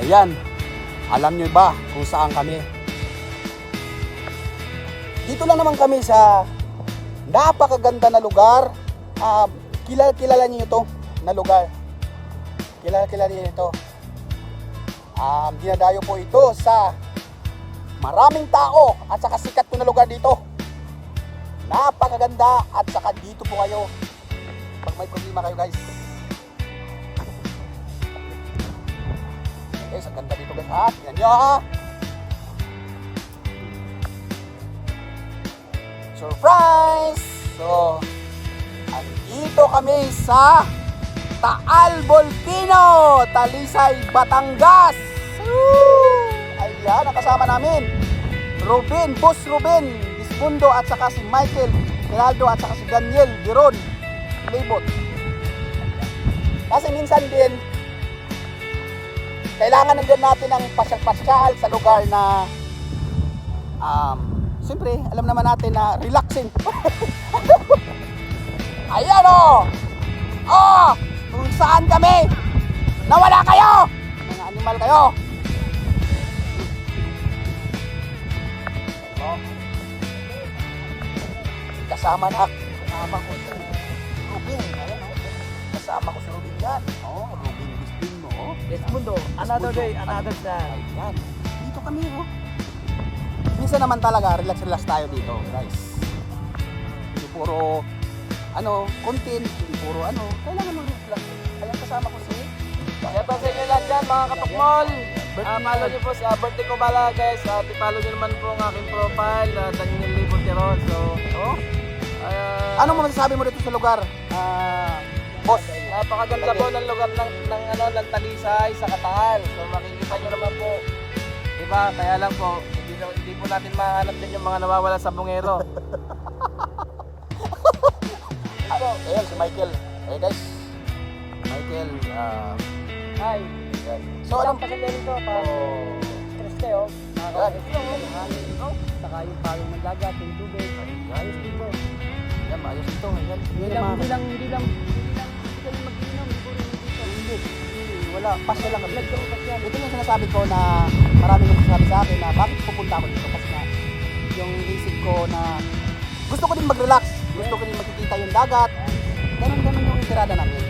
Ayan, alam nyo ba kung saan kami? Dito lang naman kami sa napakaganda na lugar. Kilala niyo ito na lugar. Kilala niyo ito. Dinadayo po ito sa maraming tao at saka sikat po na lugar dito. Napakaganda at saka dito po kayo pag may problema kayo, guys. Guys, ang ganda dito, guys. Tingnan nyo, ha. Surprise! So, andito kami sa Taal Volcano, Talisay, Batangas. Woo! Ayan, nakasama namin Boss Ruben Dismundo at saka si Michael Geraldo at saka si Daniel Giron Libot. Kasi minsan din kailangan din natin ng pasyal-pasyal sa lugar na siyempre alam naman natin na relaxing. Ayan o! Kung saan kami nawala kayo, mga animal kayo. Kasama ko si Ruben. Ayan, kasama ko si Ruben yan. Ruben Dismundo. Dismundo, another day, another time. Ayan, dito kami minsan naman talaga relax tayo dito, guys. Hindi puro content, hindi puro kailangan mag-relax. Ayan, kasama ko si Kaya pa sa inyo lahat dyan, mga katukmol. Follow nyo po sa birthday ko bala, guys. At i-follow nyo naman po ang aking profile, Daniel Libot Tiron. So, ano mo masasabi mo dito sa lugar? Boss, napakaganda po ng lugar ng Talisay sa Katal. So, makikita nyo naman po. Diba? Kaya lang po, hindi po natin mahanap din yung mga nawawala sa bungero. ayan si Michael. Hey guys, Michael, Hi. so anong pasabihin ko pa? Stress kayo. Saka yung palong ng dagat, yung tubig. Ayos din po. Yan, maayos ito. Yan. Hindi lang mag-inom, hindi po rin dito. Wala, pasya lang kami. Ito yung sinasabi ko na maraming nagsasabi sa akin na bakit pupunta ako dito. Kasi na yung isip ko na gusto ko din mag-relax. Gusto ko din makikita yung dagat. Ganun yung tirada namin.